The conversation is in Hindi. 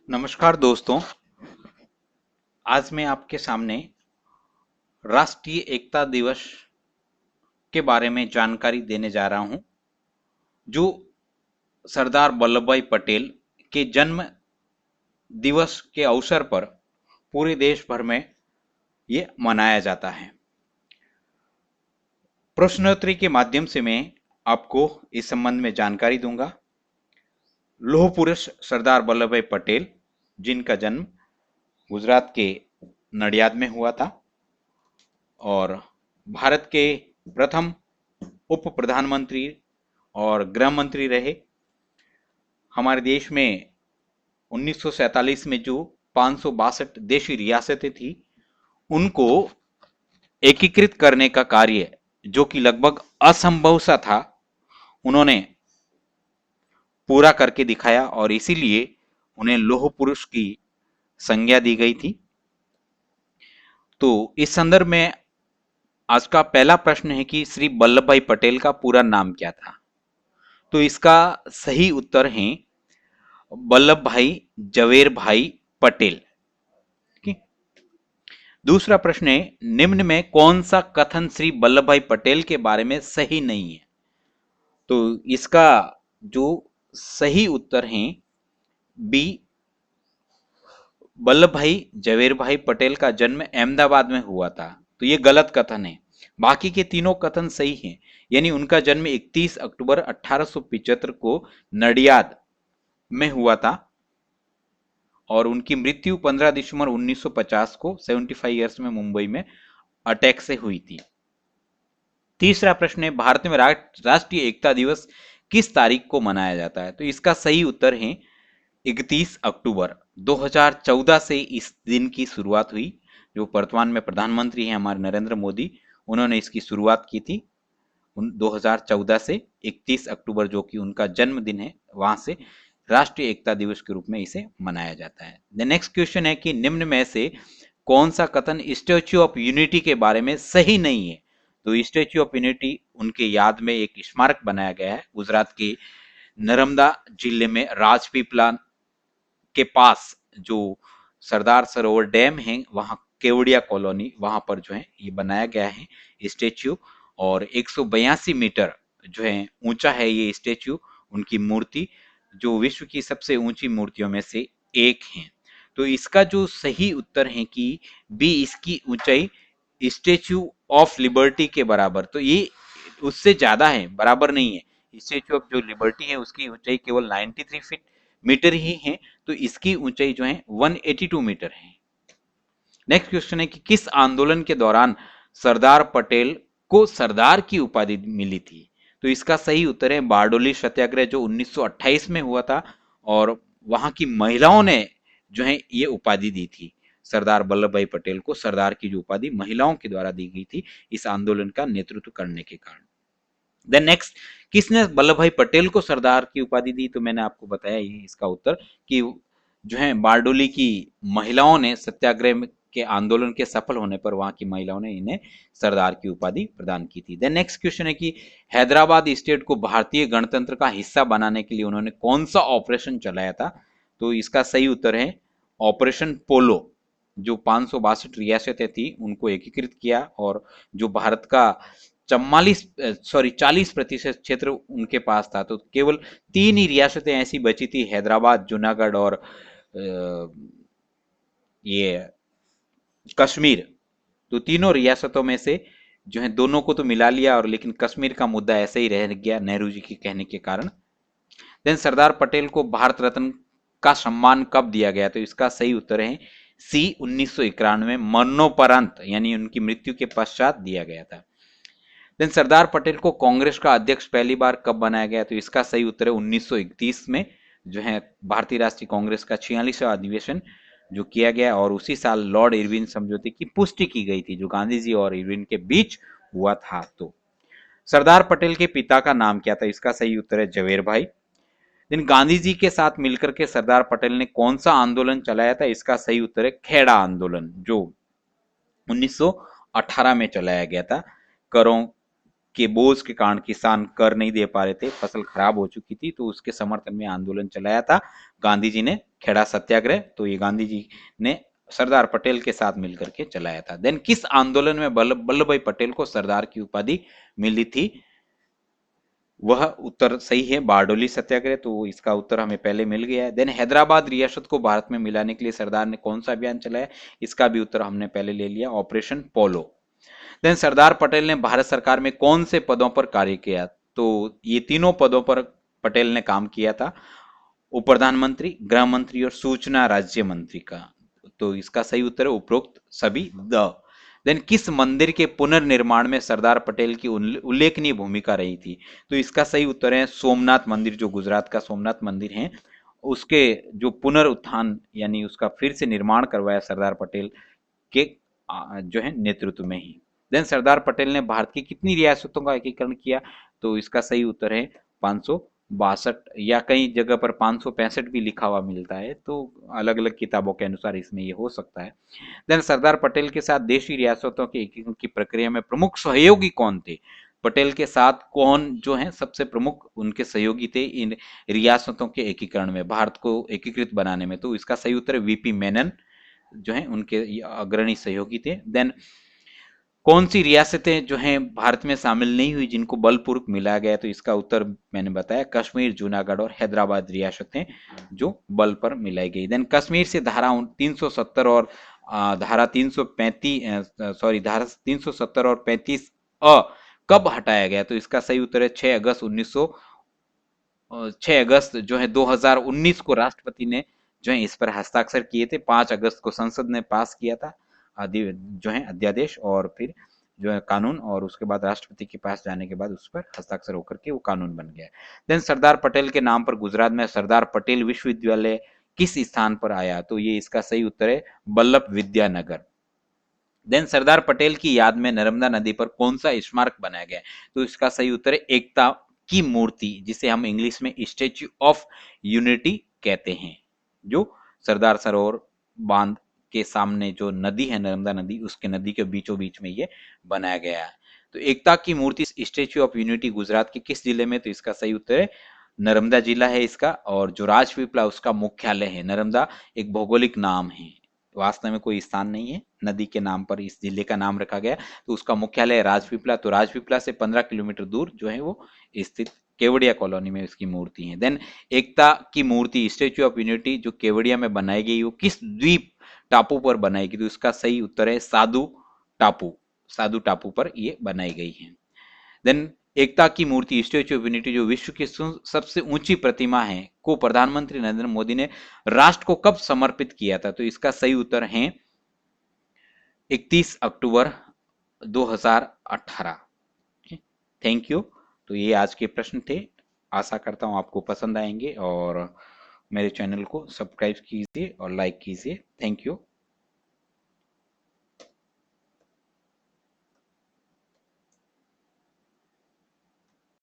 नमस्कार दोस्तों। आज मैं आपके सामने राष्ट्रीय एकता दिवस के बारे में जानकारी देने जा रहा हूं, जो सरदार वल्लभ भाई पटेल के जन्म दिवस के अवसर पर पूरे देश भर में ये मनाया जाता है। प्रश्नोत्तरी के माध्यम से मैं आपको इस संबंध में जानकारी दूंगा। लौह पुरुष सरदार वल्लभ भाई पटेल, जिनका जन्म गुजरात के नडियाद में हुआ था और भारत के प्रथम उप प्रधानमंत्री और गृह मंत्री रहे। हमारे देश में 1947 में जो 562 देशी रियासतें थी, उनको एकीकृत करने का कार्य, जो कि लगभग असंभव सा था, उन्होंने पूरा करके दिखाया और इसीलिए उन्हें लौह पुरुष की संज्ञा दी गई थी। तो इस संदर्भ में आज का पहला प्रश्न है कि श्री वल्लभ भाई पटेल का पूरा नाम क्या था। तो इसका सही उत्तर है वल्लभ भाई जवेर भाई पटेल। दूसरा प्रश्न है, निम्न में कौन सा कथन श्री वल्लभ भाई पटेल के बारे में सही नहीं है। तो इसका जो सही उत्तर है बी, वल्लभ भाई जवेर भाई पटेल का जन्म अहमदाबाद में हुआ था। तो ये गलत कथन है। बाकी के तीनों कथन सही हैं। यानी उनका जन्म 31 अक्टूबर 1875 को नडियाद में हुआ था और उनकी मृत्यु 15 दिसंबर 1950 को 75 ईयर्स में मुंबई में अटैक से हुई थी। तीसरा प्रश्न है, भारत में राष्ट्रीय एकता दिवस किस तारीख को मनाया जाता है। तो इसका सही उत्तर है 31 अक्टूबर 2014 से इस दिन की शुरुआत हुई। जो वर्तमान में प्रधानमंत्री हैं हमारे नरेंद्र मोदी, उन्होंने इसकी शुरुआत की थी 2014 से। 31 अक्टूबर जो कि उनका जन्मदिन है, वहां से राष्ट्रीय एकता दिवस के रूप में इसे मनाया जाता है। द नेक्स्ट क्वेश्चन है कि निम्न में से कौन सा कथन स्टैच्यू ऑफ यूनिटी के बारे में सही नहीं है। तो स्टैच्यू ऑफ यूनिटी उनके याद में एक स्मारक बनाया गया है गुजरात के नर्मदा जिले में राजपीपला के पास, जो सरदार सरोवर डैम है, वहां केवड़िया कॉलोनी, वहां पर जो है ये बनाया गया है स्टेच्यू। और 182 मीटर जो है ऊंचा है ये स्टेच्यू। उनकी मूर्ति जो विश्व की सबसे ऊंची मूर्तियों में से एक है। तो इसका जो सही उत्तर है कि बी, इसकी ऊंचाई स्टेच्यू ऑफ लिबर्टी के बराबर। तो ये उससे ज्यादा है, बराबर नहीं है। स्टेच्यू ऑफ जो लिबर्टी है उसकी ऊंचाई केवल 93 फीट मीटर ही है, तो इसकी ऊंचाई जो है 182 मीटर है। नेक्स्ट क्वेश्चन है कि किस आंदोलन के दौरान सरदार पटेल को सरदार की उपाधि मिली थी। तो इसका सही उत्तर है बारडोली सत्याग्रह, जो 1928 में हुआ था और वहां की महिलाओं ने जो है ये उपाधि दी थी। सरदार वल्लभ भाई पटेल को सरदार की जो उपाधि महिलाओं के द्वारा दी गई थी इस आंदोलन का नेतृत्व करने के कारण। देन नेक्स्ट, किसने वल्लभ भाई पटेल को सरदार की उपाधि दी। तो मैंने आपको बताया ही इसका उत्तर कि जो है बारडोली की महिलाओं ने सत्याग्रह के आंदोलन के सफल होने पर वहां की महिलाओं ने इन्हें सरदार की उपाधि प्रदान की थी। देन नेक्स्ट क्वेश्चन है कि हैदराबाद स्टेट को भारतीय गणतंत्र का हिस्सा बनाने के लिए उन्होंने कौन सा ऑपरेशन चलाया था। तो इसका सही उत्तर है ऑपरेशन पोलो। जो 562 रियासतें थी उनको एकीकृत किया और जो भारत का 40% क्षेत्र उनके पास था, तो केवल 3 ही रियासतें ऐसी बची थी, हैदराबाद, जूनागढ़ और ये कश्मीर। तो तीनों रियासतों में से जो है दोनों को तो मिला लिया, और लेकिन कश्मीर का मुद्दा ऐसे ही रह गया नेहरू जी के कहने के कारण। देन सरदार पटेल को भारत रत्न का सम्मान कब दिया गया। तो इसका सही उत्तर है सी, 1991 मरणोपरांत, यानी उनकी मृत्यु के पश्चात दिया गया था। देन सरदार पटेल को कांग्रेस का अध्यक्ष पहली बार कब बनाया गया। तो इसका सही उत्तर है 1931 में जो है भारतीय राष्ट्रीय कांग्रेस का 46वां अधिवेशन जो किया गया, और उसी साल लॉर्ड इरविन समझौते की पुष्टि की गई थी जो गांधी जी और इरविन के बीच हुआ था। तो सरदार पटेल के पिता का नाम क्या था। इसका सही उत्तर है जवेर भाई। लेकिन गांधी जी के साथ मिलकर के सरदार पटेल ने कौन सा आंदोलन चलाया था। इसका सही उत्तर है खेड़ा आंदोलन, जो 1918 में चलाया गया था। करों के बोझ के कारण किसान कर नहीं दे पा रहे थे, फसल खराब हो चुकी थी, तो उसके समर्थन में आंदोलन चलाया था गांधी जी ने, खेड़ा सत्याग्रह। तो ये गांधी जी ने सरदार पटेल के साथ मिलकर के चलाया था। देन किस आंदोलन में वल्लभ भाई पटेल को सरदार की उपाधि मिली थी? वह उत्तर सही है, बारडोली सत्याग्रह। तो इसका उत्तर हमें पहले मिल गया है। देन हैदराबाद रियासत को भारत में मिलाने के लिए सरदार ने कौन सा अभियान चलाया? इसका भी उत्तर हमने पहले ले लिया, ऑपरेशन पोलो। देन सरदार पटेल ने भारत सरकार में कौन से पदों पर कार्य किया? तो ये तीनों पदों पर पटेल ने काम किया था, उप प्रधानमंत्री, गृह मंत्री और सूचना राज्य मंत्री का। तो इसका सही उत्तर है उपरोक्त सभी द। देन किस मंदिर के पुनर्निर्माण में सरदार पटेल की उल्लेखनीय भूमिका रही थी? तो इसका सही उत्तर है सोमनाथ मंदिर, जो गुजरात का सोमनाथ मंदिर है, उसके जो पुनरुत्थान यानी उसका फिर से निर्माण करवाया सरदार पटेल के जो है नेतृत्व में ही। देन सरदार पटेल ने भारत की कितनी रियासतों का एकीकरण किया? तो इसका सही उत्तर है 562, या कई जगह पर 565 भी लिखा हुआ मिलता है, तो अलग अलग किताबों के अनुसार इसमें ये हो सकता है। देन सरदार पटेल के साथ देशी रियासतों के एकीकरण की प्रक्रिया में प्रमुख सहयोगी कौन थे? पटेल के साथ कौन जो है सबसे प्रमुख उनके सहयोगी थे इन रियासतों के एकीकरण में, भारत को एकीकृत बनाने में? तो इसका सही उत्तर है वीपी मेनन, जो है उनके अग्रणी सहयोगी थे। देन कौन सी रियासतें जो हैं भारत में शामिल नहीं हुई जिनको बलपूर्वक मिलाया गया? तो इसका उत्तर मैंने बताया, कश्मीर, जूनागढ़ और हैदराबाद रियासतें जो बल पर मिलाई गई। देन कश्मीर से धारा 370 और धारा 335 धारा 370 और 35 अ कब हटाया गया? तो इसका सही उत्तर है 6 अगस्त जो है 2019 को राष्ट्रपति ने जो है इस पर हस्ताक्षर किए थे। 5 अगस्त को संसद ने पास किया था जो है अध्यादेश और फिर जो है कानून, और उसके बाद राष्ट्रपति के पास जाने के बाद उस पर हस्ताक्षर होकर के वो कानून बन गया। देन सरदार पटेल के नाम पर गुजरात में सरदार पटेल विश्वविद्यालय किस स्थान पर आया? तो ये इसका सही उत्तर है बल्लभ विद्यानगर। देन सरदार पटेल की याद में नर्मदा नदी पर कौन सा स्मारक बनाया गया? तो इसका सही उत्तर है एकता की मूर्ति, जिसे हम इंग्लिश में स्टेच्यू ऑफ यूनिटी कहते हैं, जो सरदार सरोवर बांध के सामने जो नदी है नर्मदा नदी, उसके नदी के बीचों बीच में ये बनाया गया है। तो एकता की मूर्ति स्टेच्यू ऑफ यूनिटी गुजरात के किस जिले में? तो इसका सही उत्तर है नर्मदा जिला है इसका, और जो राजपीपला उसका मुख्यालय है। नर्मदा एक भौगोलिक नाम है, वास्तव में कोई स्थान नहीं है, नदी के नाम पर इस जिले का नाम रखा गया, तो उसका मुख्यालय राजपीपला। तो राजपीपला से 15 किलोमीटर दूर जो है वो स्थित केवड़िया कॉलोनी में उसकी मूर्ति है। देन एकता की मूर्ति स्टेच्यू ऑफ यूनिटी जो केवड़िया में बनाई गई वो किस द्वीप टापू पर बनाई गई? तो इसका सही उत्तर है साधु टापू, साधु टापू पर ये बनाई गई है। देन एकता की मूर्ति स्टेच्यू ऑफ यूनिटी जो विश्व की सबसे ऊंची प्रतिमा है को प्रधानमंत्री नरेंद्र मोदी ने राष्ट्र को कब समर्पित किया था? तो इसका सही उत्तर है 31 अक्टूबर 2018। Thank you. तो ये आज के प्रश्न थे, आशा करता हूं आपको पसंद आएंगे, और मेरे चैनल को सब्सक्राइब कीजिए और लाइक कीजिए। Thank you.